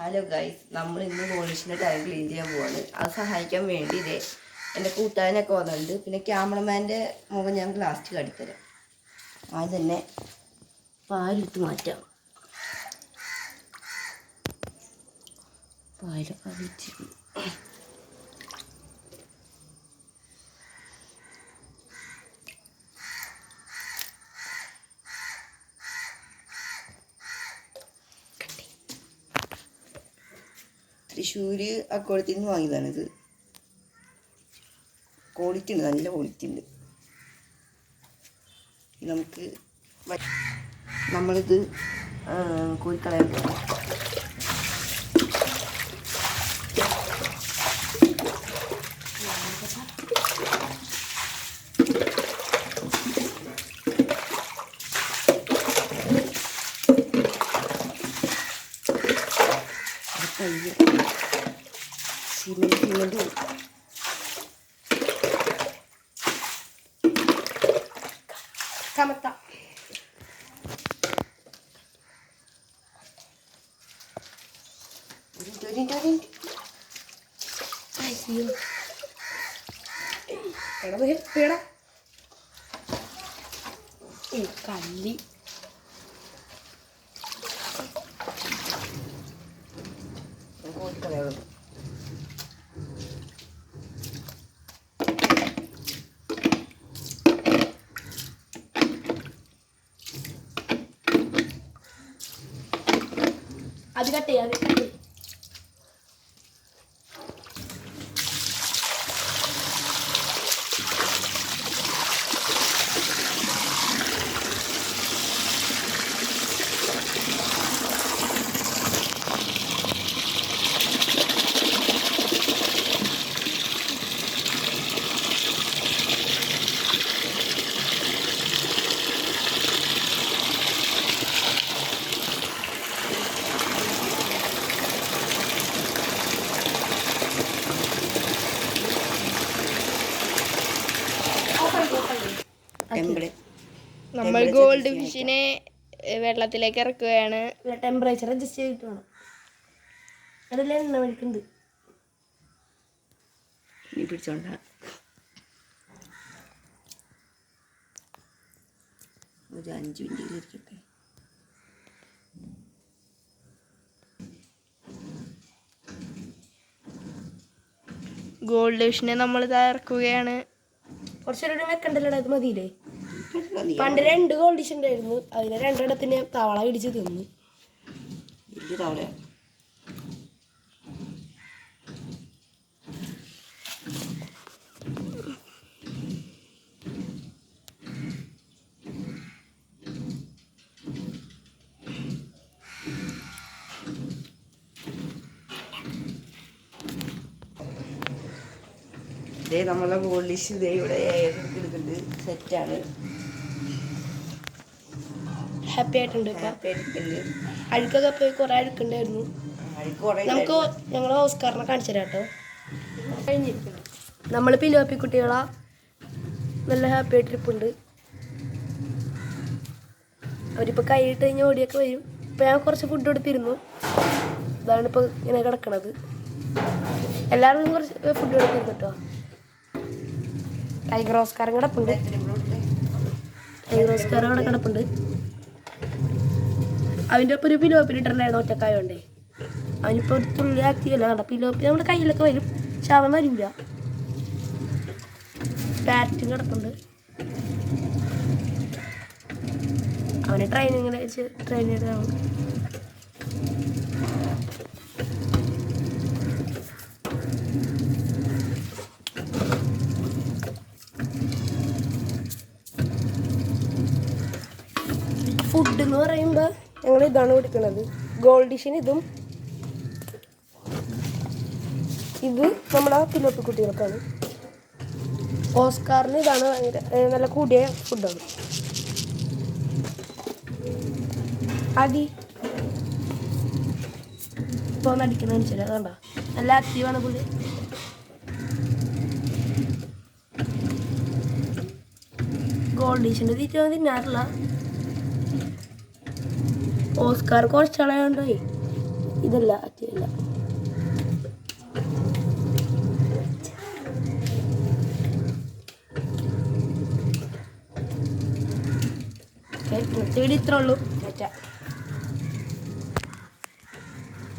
Hello guys, നമ്മൾ ഇന്ന് പോളിഷിൻ്റെ tank clean ചെയ്യാൻ പോവാണ്. അത് സഹായിക്കാൻ വേണ്ടി എൻ്റെ കൂട്ടുകാരനൊക്കെ വന്നിട്ടുണ്ട്. പിന്നെ ക്യാമറമാൻ്റെ മുഖം ഞാൻ ലാസ്റ്റ് കാണിത്തരാം. അത് തന്നെ പാലെടുത്ത് മാറ്റാം. പാലൊക്കെ വെച്ച് തൃശ്ശൂർ അക്കോളത്തിൽ നിന്ന് വാങ്ങിയതാണിത്. ക്വാളിറ്റി ഉണ്ട്, നല്ല ക്വാളിറ്റി ഉണ്ട്. നമ്മളിത് കോഴിക്കളയാൻ പോകാം. സിമെന്റ് കമത്ത കല്ലി കോഴിക്കളയുള്ളൂ. അത് കട്ട് ചെയ്യാം. നമ്മൾ ഗോൾഡ് ഫിഷിനെ വെള്ളത്തിലേക്ക് ഇറക്കുകയാണ്. ടെമ്പറേച്ചർ അഡ്ജസ്റ്റ് ചെയ്തിട്ട് വേണം. അതെല്ലാം എണ്ണ മേടിക്കുന്നുണ്ട്. നീ പിടിച്ചോണ്ട ഒരു 5 മിനിറ്റ് ഇരിക്കട്ടെ. ഗോൾഡ് ഫിഷിനെ നമ്മൾ ഇറക്കുകയാണ്. കുറച്ചൊരു വെക്കണ്ടല്ലോ, അത് മതിയില്ലേ? പണ്ട് 2 ഗോൾഡ് ഫിഷ് ഉണ്ടായിരുന്നു. അതിന് 2 തവള പിടിച്ച് തിന്നു. വലിയ തവള. ഇതേ നമ്മളെ ഗോൾഡ് ഫിഷ് ഇതേ ഇവിടെ എടുക്കുന്നുണ്ട്. സെറ്റാണ്. ഹാപ്പി ആയിട്ടുണ്ട്. അഴുക്കൊക്കെ പോയി കുറെ അഴുക്കുണ്ടായിരുന്നു. നമുക്ക് ഞങ്ങൾ ഓസ്കാറിനെ കാണിച്ചു തരാം കേട്ടോ. കഴിഞ്ഞിരിക്കണം. നമ്മൾ പിലോപ്പി കുട്ടികളാ നല്ല ഹാപ്പി ആയിട്ട് ട്രിപ്പുണ്ട്. അവരിപ്പോൾ കൈയിട്ട് കഴിഞ്ഞാൽ ഓടിയൊക്കെ വരും. ഇപ്പം ഞാൻ കുറച്ച് ഫുഡ് കൊടുത്തിരുന്നു. ഇതാണ് ഇപ്പോൾ ഇങ്ങനെ കിടക്കണത്. എല്ലാവർക്കും കുറച്ച് ഫുഡ് കൊടുത്തിരുന്നു കേട്ടോ. ടൈഗർ ഓസ്കാരം കിടപ്പുണ്ട്. ടൈഗർ ഓസ്കാരം അവിടെ കിടപ്പുണ്ട്. അവൻ്റെ ഒപ്പം ഒരു പിലോപ്പിൽ ഇട്ടിട്ടുണ്ടായിരുന്നു ഒറ്റക്കായോണ്ടേ. അവനിപ്പോൾ ഒരു തുള്ളി ആക്റ്റീവല്ല. കണ്ട പിലോപ്പി നമ്മുടെ കയ്യിലൊക്കെ വരും, പക്ഷെ അവൻ വരില്ല. പാറ്റും കിടപ്പുണ്ട്. അവനെ ട്രെയിനിങ്ങിൽ വെച്ച് ട്രെയിൻ ചെയ്തതാണ്. ഫുഡ് എന്ന് പറയുമ്പോൾ ഞങ്ങൾ ഇതാണ് കൊടുക്കുന്നത്. ഗോൾഡ് ഫിഷിന് ഇതും, ഇത് നമ്മുടെ പിലോപ്പി കുട്ടികൾക്കാണ്. ഓസ്കാറിന് ഇതാണ് നല്ല കൂടിയ ഫുഡാണ്. അതി ഇപ്പോൾ ഒന്ന് അടിക്കുന്ന കാണിച്ചാൽ അതുകൊണ്ടാ നല്ല ആക്റ്റീവാണ് പുള്ളി. ഗോൾഡ് ഫിഷിൻ്റെ തീറ്റ തിന്നാറില്ല. ഓസ്കാർ കുറച്ചാളായോണ്ടായി ഇതല്ല അറ്റിയല്ല. ഇന്നത്തെ വീഡിയോ ഇത്രേ ഉള്ളൂ.